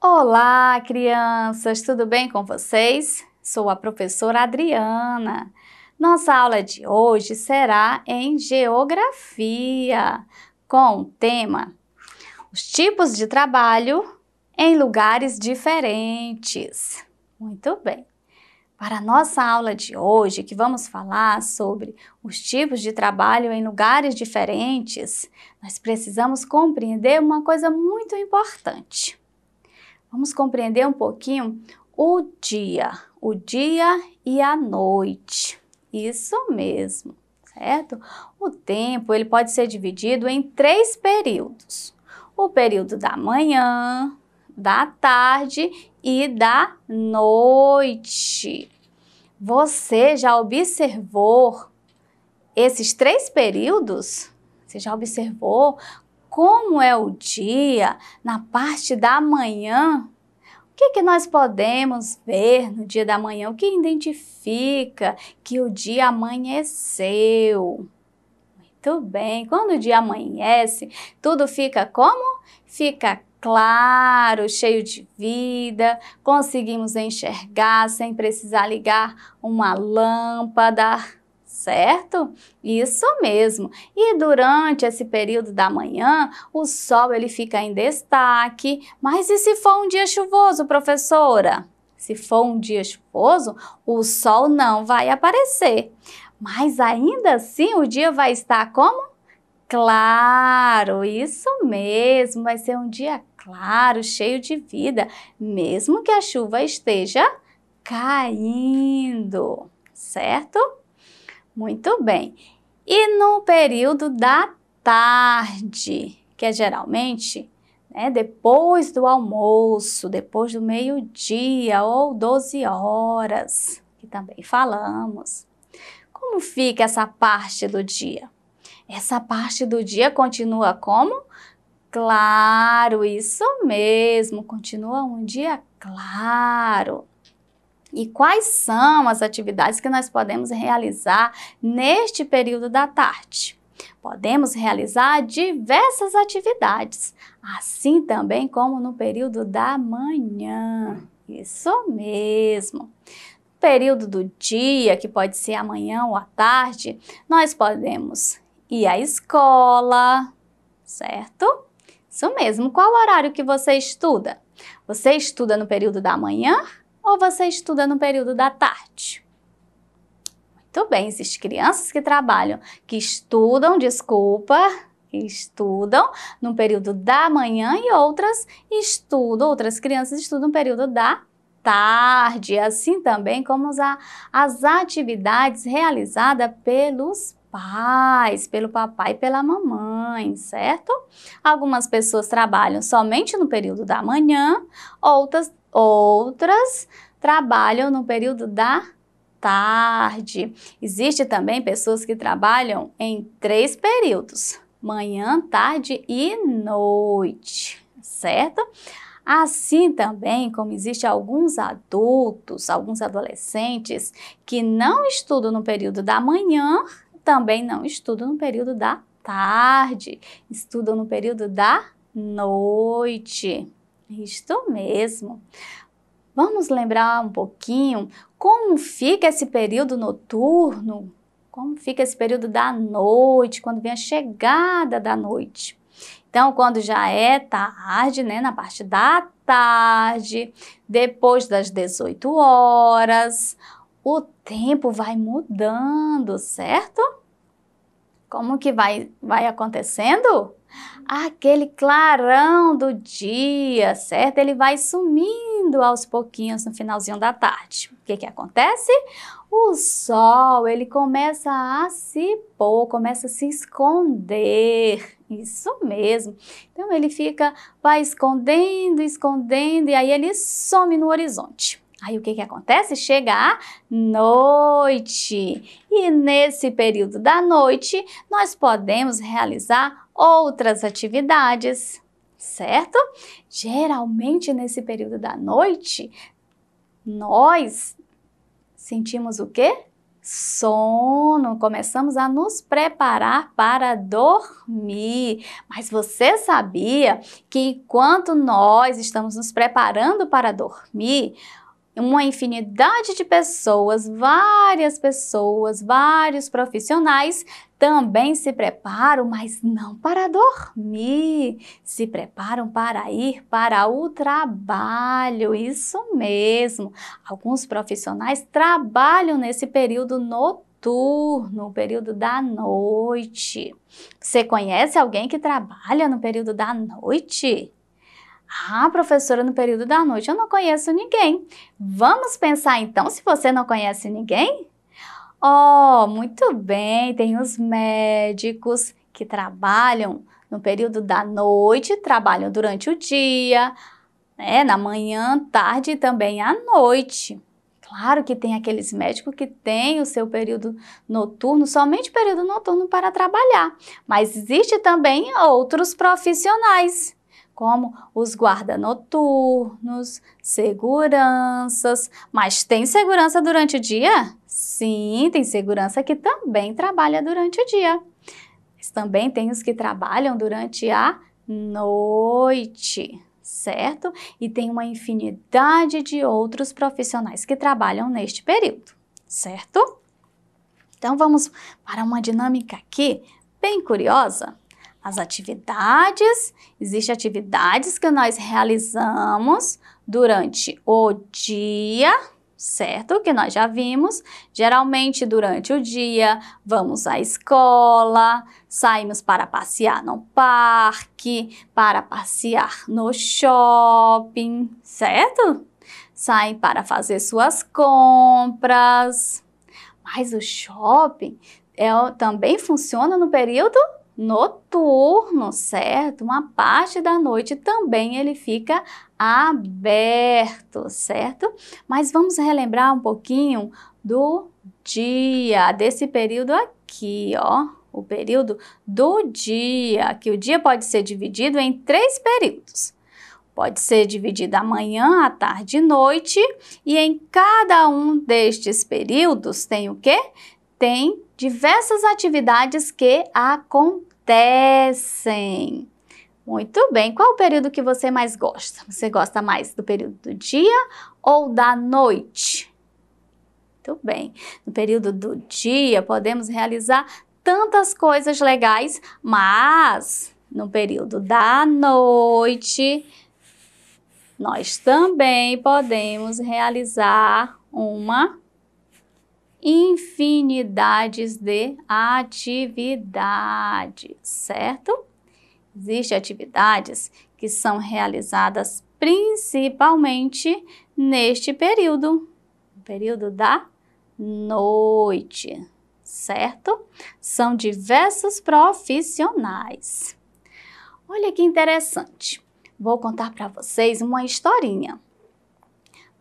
Olá, crianças! Tudo bem com vocês? Sou a professora Adriana. Nossa aula de hoje será em Geografia, com o tema Os tipos de trabalho em lugares diferentes. Muito bem! Para a nossa aula de hoje, que vamos falar sobre os tipos de trabalho em lugares diferentes, nós precisamos compreender uma coisa muito importante. Vamos compreender um pouquinho o dia e a noite. Isso mesmo, certo? O tempo ele pode ser dividido em 3 períodos. O período da manhã, da tarde e da noite. Você já observou esses 3 períodos? Você já observou como é o dia na parte da manhã? O que nós podemos ver no dia da manhã? O que identifica que o dia amanheceu? Muito bem, quando o dia amanhece, tudo fica como? Fica claro, cheio de vida, conseguimos enxergar sem precisar ligar uma lâmpada, certo? Isso mesmo. E durante esse período da manhã, o sol ele fica em destaque. Mas e se for um dia chuvoso, professora? Se for um dia chuvoso, o sol não vai aparecer. Mas ainda assim o dia vai estar como? Claro, isso mesmo, vai ser um dia claro, cheio de vida, mesmo que a chuva esteja caindo, certo? Muito bem. E no período da tarde, que é geralmente depois do almoço, depois do meio-dia ou 12 horas, que também falamos. Como fica essa parte do dia? Essa parte do dia continua como? Claro, isso mesmo, continua um dia claro. E quais são as atividades que nós podemos realizar neste período da tarde? Podemos realizar diversas atividades, assim também como no período da manhã. Isso mesmo. No período do dia, que pode ser amanhã ou à tarde, nós podemos ir à escola, certo? Isso mesmo. Qual horário que você estuda? Você estuda no período da manhã ou você estuda no período da tarde? Muito bem, existem crianças que trabalham, que estudam no período da manhã e outras crianças estudam no período da tarde, assim também como as atividades realizadas pelos pais, pelo papai e pela mamãe, certo? Algumas pessoas trabalham somente no período da manhã, outras trabalham no período da tarde. Existem também pessoas que trabalham em 3 períodos, manhã, tarde e noite, certo? Assim também como existem alguns adultos, alguns adolescentes que não estudam no período da manhã, também não estudam no período da tarde, estudam no período da noite. Isto mesmo. Vamos lembrar um pouquinho como fica esse período noturno, como fica esse período da noite, quando vem a chegada da noite. Então, quando já é tarde, na parte da tarde, depois das 18 horas, o tempo vai mudando, certo? Como que vai acontecendo? Aquele clarão do dia, certo? Ele vai sumindo aos pouquinhos no finalzinho da tarde. O que acontece? O sol, ele começa a se pôr, começa a se esconder. Isso mesmo. Então, ele vai escondendo, e aí ele some no horizonte. Aí o que acontece? Chega a noite. E nesse período da noite, nós podemos realizar outras atividades, certo? Geralmente, nesse período da noite, nós sentimos o quê? Sono, começamos a nos preparar para dormir. Mas você sabia que enquanto nós estamos nos preparando para dormir, uma infinidade de pessoas, vários profissionais também se preparam, mas não para dormir, se preparam para ir para o trabalho, isso mesmo. Alguns profissionais trabalham nesse período noturno, o período da noite. Você conhece alguém que trabalha no período da noite? Ah, professora, no período da noite eu não conheço ninguém. Vamos pensar então se você não conhece ninguém? Oh, muito bem, tem os médicos que trabalham no período da noite, trabalham durante o dia, né, na manhã, tarde e também à noite. Claro que tem aqueles médicos que têm o seu período noturno, somente período noturno para trabalhar, mas existe também outros profissionais, como os guardas noturnos, seguranças. Mas tem segurança durante o dia? Sim, tem segurança que também trabalha durante o dia. Mas também tem os que trabalham durante a noite, certo? E tem uma infinidade de outros profissionais que trabalham neste período, certo? Então vamos para uma dinâmica aqui bem curiosa. As atividades, existem atividades que nós realizamos durante o dia, certo? Que nós já vimos. Geralmente durante o dia vamos à escola, saímos para passear no parque, para passear no shopping, certo? Saem para fazer suas compras. Mas o shopping também funciona no período noturno, certo? Uma parte da noite também ele fica aberto, certo? Mas vamos relembrar um pouquinho do dia, desse período aqui, ó. O período do dia, que o dia pode ser dividido em 3 períodos. Pode ser dividido à manhã, à tarde e noite, e em cada um destes períodos tem o quê? Tem diversas atividades que acontecem. Muito bem, qual o período que você mais gosta? Você gosta mais do período do dia ou da noite? Muito bem, no período do dia podemos realizar tantas coisas legais, mas no período da noite nós também podemos realizar uma infinidades de atividades, certo? Existem atividades que são realizadas principalmente neste período, o período da noite, certo? São diversos profissionais. Olha que interessante, vou contar para vocês uma historinha.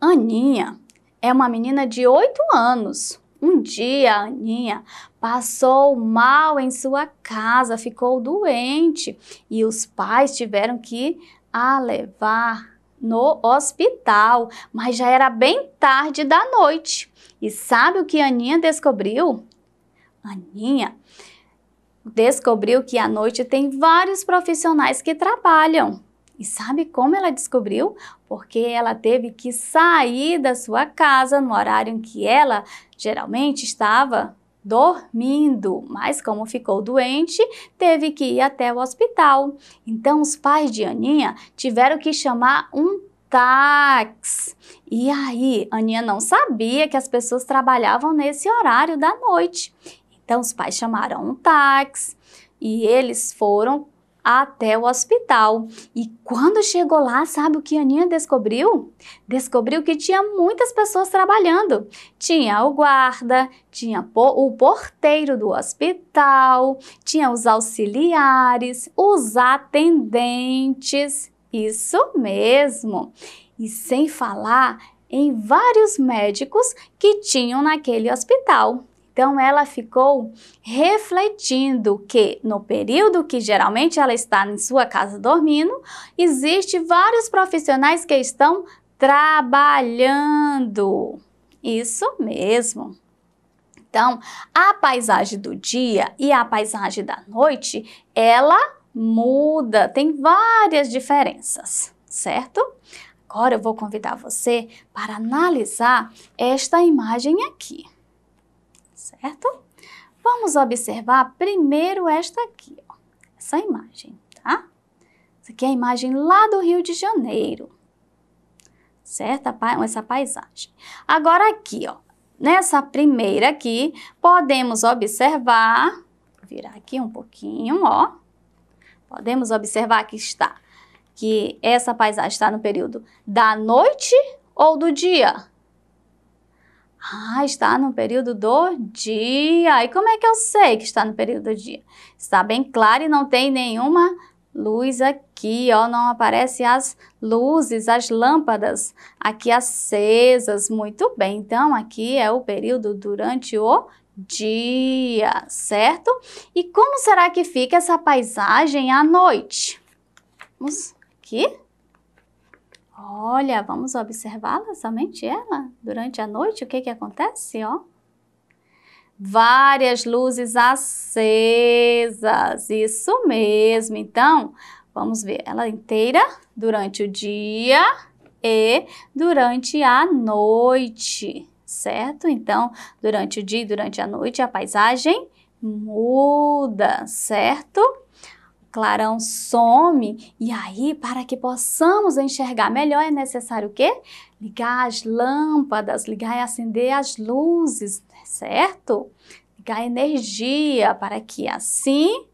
Aninha é uma menina de 8 anos. Um dia, a Aninha passou mal em sua casa, ficou doente e os pais tiveram que a levar no hospital, mas já era bem tarde da noite. E sabe o que a Aninha descobriu? Aninha descobriu que à noite tem vários profissionais que trabalham. E sabe como ela descobriu? Porque ela teve que sair da sua casa no horário em que ela geralmente estava dormindo, mas como ficou doente, teve que ir até o hospital. Então os pais de Aninha tiveram que chamar um táxi. E aí, Aninha não sabia que as pessoas trabalhavam nesse horário da noite. Então os pais chamaram um táxi e eles foram até o hospital. E quando chegou lá, sabe o que a Aninha descobriu? Descobriu que tinha muitas pessoas trabalhando. Tinha o guarda, tinha o porteiro do hospital, tinha os auxiliares, os atendentes. Isso mesmo. E sem falar em vários médicos que tinham naquele hospital. Então, ela ficou refletindo que no período que geralmente ela está em sua casa dormindo, existe vários profissionais que estão trabalhando. Isso mesmo. Então, a paisagem do dia e a paisagem da noite, ela muda, tem várias diferenças, certo? Agora eu vou convidar você para analisar esta imagem aqui, certo? Vamos observar primeiro esta aqui, ó, essa imagem, tá? Essa aqui é a imagem lá do Rio de Janeiro, certo? Essa paisagem. Agora aqui, ó, nessa primeira aqui, podemos observar, vou virar aqui um pouquinho, ó. Podemos observar que essa paisagem está no período da noite ou do dia? Ah, está no período do dia. E como é que eu sei que está no período do dia? Está bem claro e não tem nenhuma luz aqui, ó. Não aparecem as luzes, as lâmpadas aqui acesas. Muito bem, então aqui é o período durante o dia, certo? E como será que fica essa paisagem à noite? Vamos aqui. Olha, vamos observá-la, somente ela, durante a noite, o que que acontece, ó? Várias luzes acesas, isso mesmo. Então, vamos ver ela inteira durante o dia e durante a noite, certo? Então, durante o dia e durante a noite, a paisagem muda, certo? O clarão some e aí, para que possamos enxergar melhor, é necessário o quê? Ligar as lâmpadas, ligar e acender as luzes, certo? Ligar energia para que assim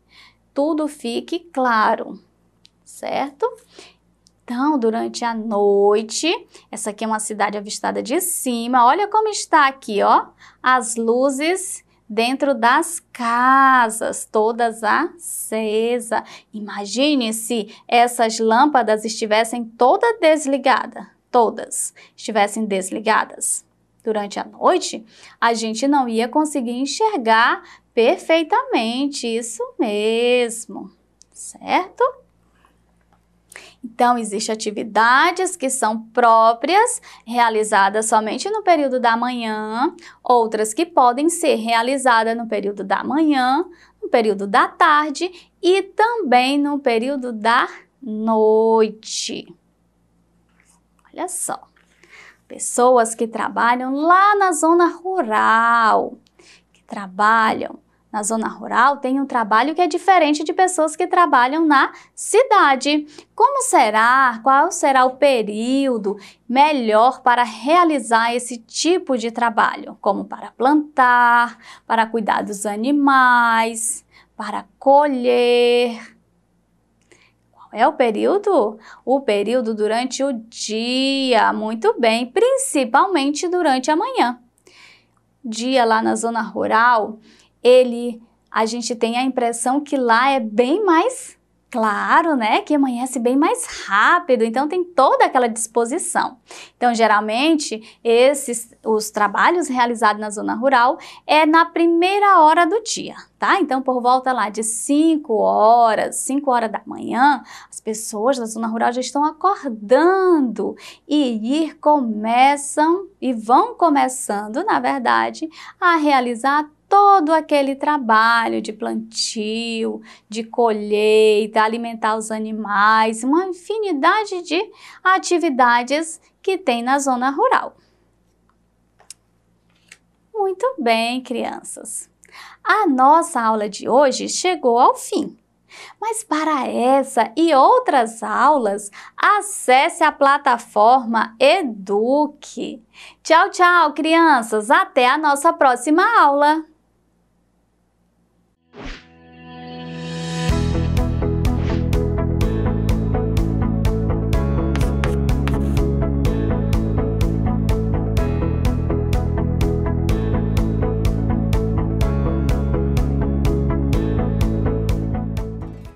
tudo fique claro, certo? Então, durante a noite, essa aqui é uma cidade avistada de cima. Olha como está aqui, ó, as luzes dentro das casas, todas acesas. Imagine se essas lâmpadas estivessem todas desligadas. Durante a noite, a gente não ia conseguir enxergar perfeitamente, isso mesmo, certo? Então, existem atividades que são próprias, realizadas somente no período da manhã, outras que podem ser realizadas no período da manhã, no período da tarde e também no período da noite. Olha só, pessoas que trabalham lá na zona rural, tem um trabalho que é diferente de pessoas que trabalham na cidade. Qual será o período melhor para realizar esse tipo de trabalho? Como para plantar, para cuidar dos animais, para colher. Qual é o período? O período durante o dia, muito bem, principalmente durante a manhã. Dia lá na zona rural, a gente tem a impressão que lá é bem mais claro, né? Que amanhece bem mais rápido, então tem toda aquela disposição. Então, geralmente, os trabalhos realizados na zona rural é na primeira hora do dia, tá? Então, por volta lá de 5 horas da manhã, as pessoas da zona rural já estão acordando e vão começando, na verdade, a realizar todo aquele trabalho de plantio, de colheita, alimentar os animais, uma infinidade de atividades que tem na zona rural. Muito bem, crianças. A nossa aula de hoje chegou ao fim. Mas para essa e outras aulas, acesse a plataforma Eduque. Tchau, tchau, crianças! Até a nossa próxima aula!